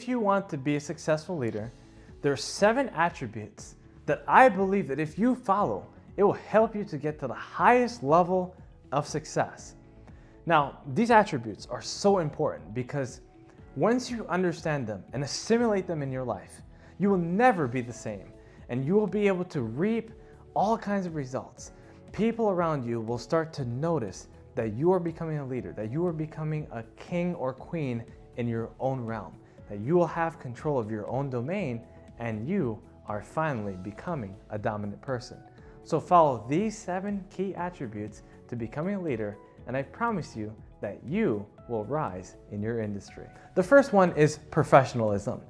if you want to be a successful leader, there are 7 attributes that I believe that if you follow, it will help you to get to the highest level of success. Now, these attributes are so important because once you understand them and assimilate them in your life, you will never be the same, and you will be able to reap all kinds of results. People around you will start to notice that you are becoming a leader, that you are becoming a king or queen in your own realm, that you will have control of your own domain, and you are finally becoming a dominant person. So follow these 7 key attributes to becoming a leader, and I promise you that you will rise in your industry. The first one is professionalism.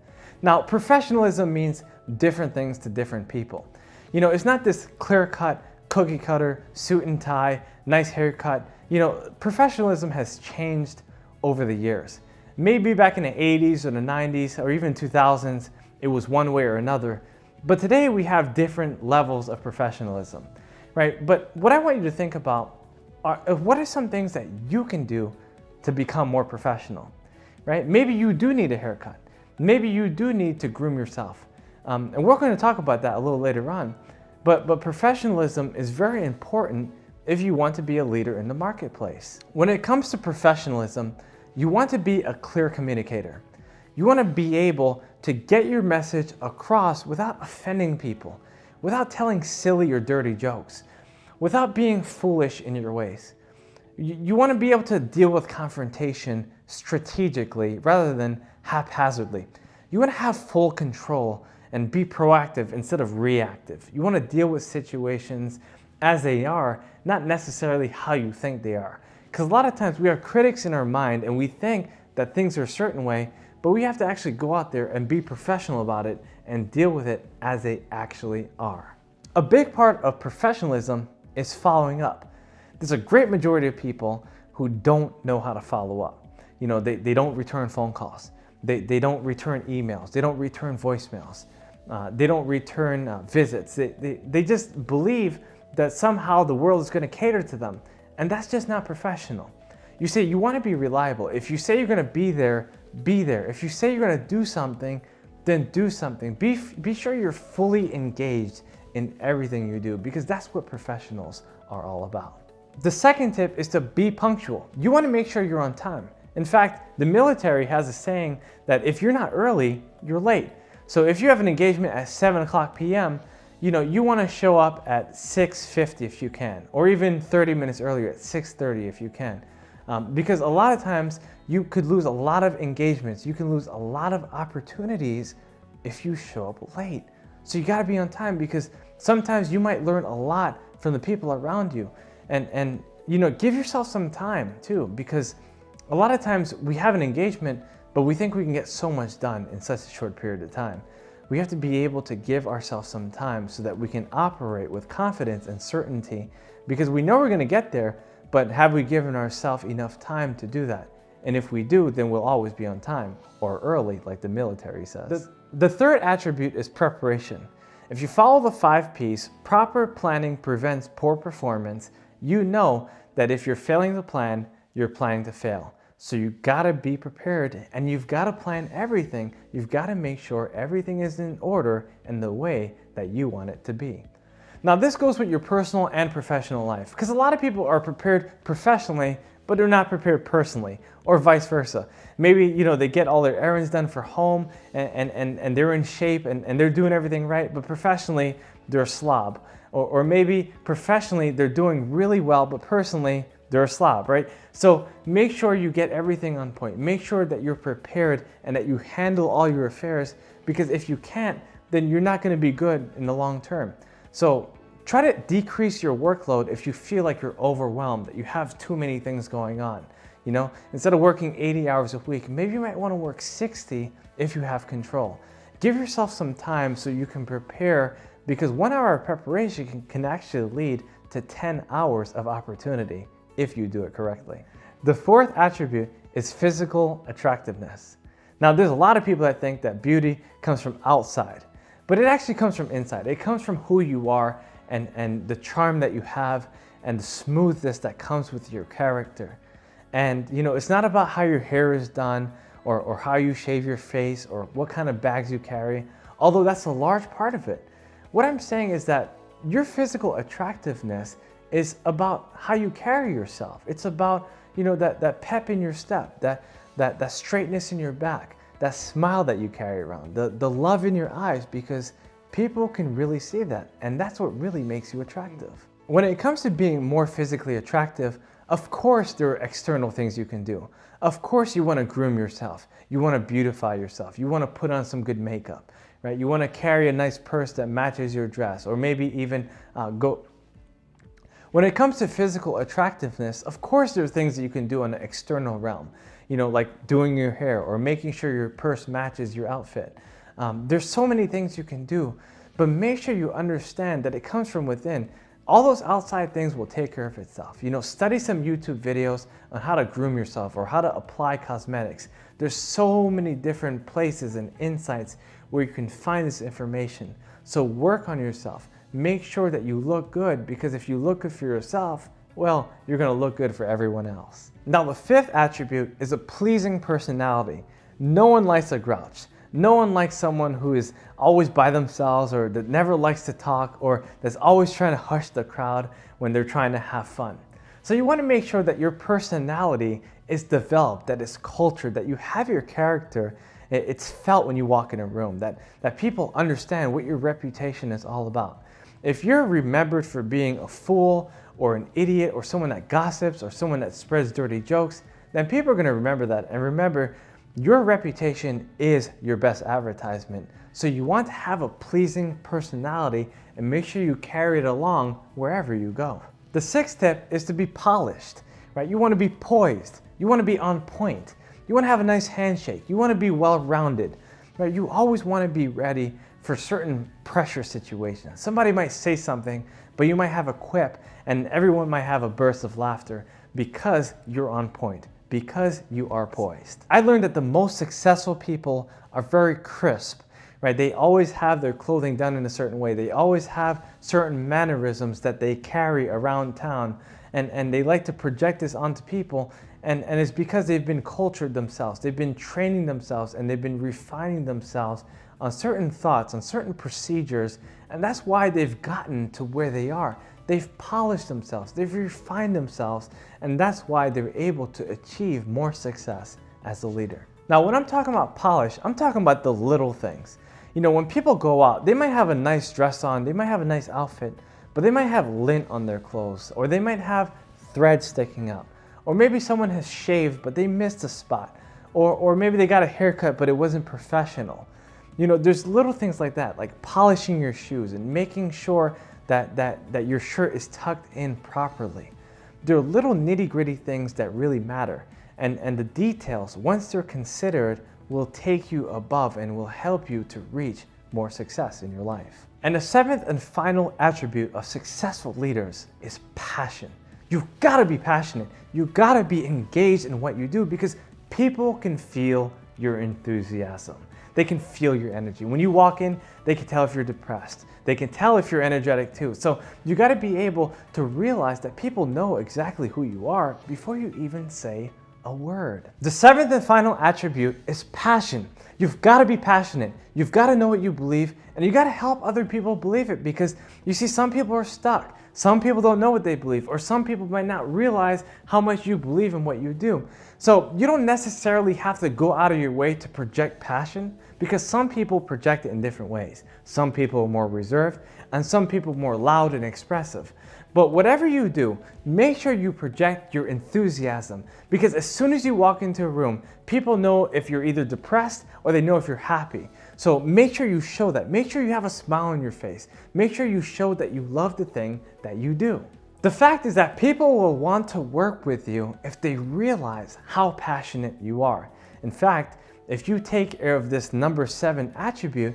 Now, professionalism means different things to different people. You know, it's not this clear-cut, cookie-cutter, suit and tie, nice haircut. You know, professionalism has changed over the years. Maybe back in the 80s or the 90s or even 2000s, it was one way or another. But today we have different levels of professionalism, right? But what I want you to think about are what are some things that you can do to become more professional, right? Maybe you do need a haircut. Maybe you do need to groom yourself. And we're going to talk about that a little later on. But professionalism is very important if you want to be a leader in the marketplace. When it comes to professionalism, you want to be a clear communicator. You want to be able to get your message across without offending people, without telling silly or dirty jokes, without being foolish in your ways. You want to be able to deal with confrontation strategically rather than haphazardly. You want to have full control and be proactive instead of reactive. You want to deal with situations as they are, not necessarily how you think they are. Because a lot of times we are critics in our mind and we think that things are a certain way, but we have to actually go out there and be professional about it and deal with it as they actually are. A big part of professionalism is following up. There's a great majority of people who don't know how to follow up. You know, they don't return phone calls. They don't return emails. They don't return voicemails. They don't return visits. They just believe that somehow the world is going to cater to them. And that's just not professional. You say you want to be reliable. If you say you're going to be there, be there. If you say you're going to do something, then do something. Be sure you're fully engaged in everything you do, because that's what professionals are all about. The second tip is to be punctual. You want to make sure you're on time. In fact, the military has a saying that if you're not early, you're late. So if you have an engagement at 7 o'clock p.m., you want to show up at 6:50 if you can, or even 30 minutes earlier at 6:30 if you can. Because a lot of times you could lose a lot of engagements. You can lose a lot of opportunities if you show up late. So you got to be on time, because sometimes you might learn a lot from the people around you. And give yourself some time too, because a lot of times we have an engagement, but we think we can get so much done in such a short period of time. We have to be able to give ourselves some time so that we can operate with confidence and certainty, because we know we're going to get there, but have we given ourselves enough time to do that? And if we do, then we'll always be on time, or early, like the military says. The third attribute is preparation. If you follow the 5 P's, proper planning prevents poor performance. You know that if you're failing to plan, you're planning to fail. So you've got to be prepared, and you've got to plan everything. You've got to make sure everything is in order and the way that you want it to be. Now, this goes with your personal and professional life, because a lot of people are prepared professionally, but they're not prepared personally, or vice versa. Maybe, they get all their errands done for home and they're in shape and they're doing everything right, but professionally, they're a slob. Or maybe professionally, they're doing really well, but personally, they're a slob, right? So make sure you get everything on point. Make sure that you're prepared and that you handle all your affairs, because if you can't, then you're not going to be good in the long term. So try to decrease your workload if you feel like you're overwhelmed, that you have too many things going on. Instead of working 80 hours a week, maybe you might want to work 60 if you have control. Give yourself some time so you can prepare, because 1 hour of preparation can actually lead to 10 hours of opportunity if you do it correctly. The fourth attribute is physical attractiveness. Now, there's a lot of people that think that beauty comes from outside, but it actually comes from inside. It comes from who you are and the charm that you have and the smoothness that comes with your character. And it's not about how your hair is done or how you shave your face, or what kind of bags you carry, although that's a large part of it. What I'm saying is that your physical attractiveness is about how you carry yourself. It's about, that pep in your step, that straightness in your back, that smile that you carry around, the love in your eyes, because people can really see that, and that's what really makes you attractive. When it comes to being more physically attractive, of course there are external things you can do. Of course you want to groom yourself, you want to beautify yourself, you want to put on some good makeup, right? You want to carry a nice purse that matches your dress, or maybe even go. When it comes to physical attractiveness, of course there are things that you can do on the external realm, like doing your hair or making sure your purse matches your outfit. There's so many things you can do, but make sure you understand that it comes from within. All those outside things will take care of itself. Study some YouTube videos on how to groom yourself or how to apply cosmetics. There's so many different places and insights where you can find this information. So work on yourself. Make sure that you look good, because if you look good for yourself, well, you're going to look good for everyone else. Now, the fifth attribute is a pleasing personality. No one likes a grouch. No one likes someone who is always by themselves, or that never likes to talk, or that's always trying to hush the crowd when they're trying to have fun. So you want to make sure that your personality is developed, that it's cultured, that you have your character. It's felt when you walk in a room, that people understand what your reputation is all about. If you're remembered for being a fool or an idiot or someone that gossips or someone that spreads dirty jokes, then people are going to remember that. And remember, your reputation is your best advertisement. So you want to have a pleasing personality and make sure you carry it along wherever you go. The sixth tip is to be polished, right? You want to be poised. You want to be on point. You want to have a nice handshake. You want to be well-rounded, right? You always want to be ready for certain pressure situations. Somebody might say something, but you might have a quip, and everyone might have a burst of laughter because you're on point, because you are poised. I learned that the most successful people are very crisp, right? They always have their clothing done in a certain way. They always have certain mannerisms that they carry around town, and they like to project this onto people, and it's because they've been cultured themselves. They've been training themselves, and they've been refining themselves on certain thoughts, on certain procedures, and that's why they've gotten to where they are. They've polished themselves, they've refined themselves, and that's why they're able to achieve more success as a leader. Now, when I'm talking about polish, I'm talking about the little things. When people go out, they might have a nice dress on, they might have a nice outfit, but they might have lint on their clothes, or they might have thread sticking out, or maybe someone has shaved but they missed a spot, or maybe they got a haircut but it wasn't professional. There's little things like that, like polishing your shoes and making sure that your shirt is tucked in properly. There are little nitty-gritty things that really matter, and the details, once they're considered, will take you above and will help you to reach more success in your life. And the seventh and final attribute of successful leaders is passion. You've got to be passionate. You've got to be engaged in what you do, because people can feel your enthusiasm. They can feel your energy. When you walk in, they can tell if you're depressed. They can tell if you're energetic too. So you got to be able to realize that people know exactly who you are before you even say a word. The seventh and final attribute is passion. You've got to be passionate. You've got to know what you believe, and you got to help other people believe it, because you see, some people are stuck. Some people don't know what they believe, or some people might not realize how much you believe in what you do. So you don't necessarily have to go out of your way to project passion, because some people project it in different ways. Some people are more reserved, and some people more loud and expressive. But whatever you do, make sure you project your enthusiasm, because as soon as you walk into a room, people know if you're either depressed or they know if you're happy. So make sure you show that. Make sure you have a smile on your face. Make sure you show that you love the thing that you do. The fact is that people will want to work with you if they realize how passionate you are. In fact, if you take care of this number 7 attribute,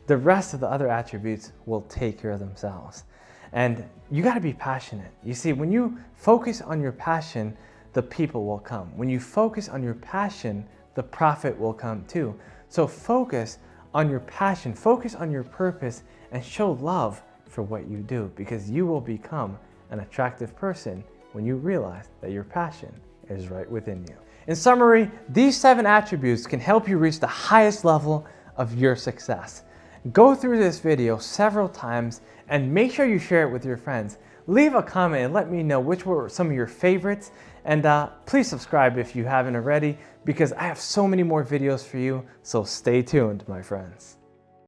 the rest of the other attributes will take care of themselves. And you got to be passionate. You see, when you focus on your passion, the people will come. When you focus on your passion, the profit will come too. So focus on your passion, focus on your purpose, and show love for what you do, because you will become an attractive person when you realize that your passion is right within you. In summary, these 7 attributes can help you reach the highest level of your success. Go through this video several times and make sure you share it with your friends. Leave a comment and let me know which were some of your favorites, and please subscribe if you haven't already, because I have so many more videos for you, so stay tuned, my friends.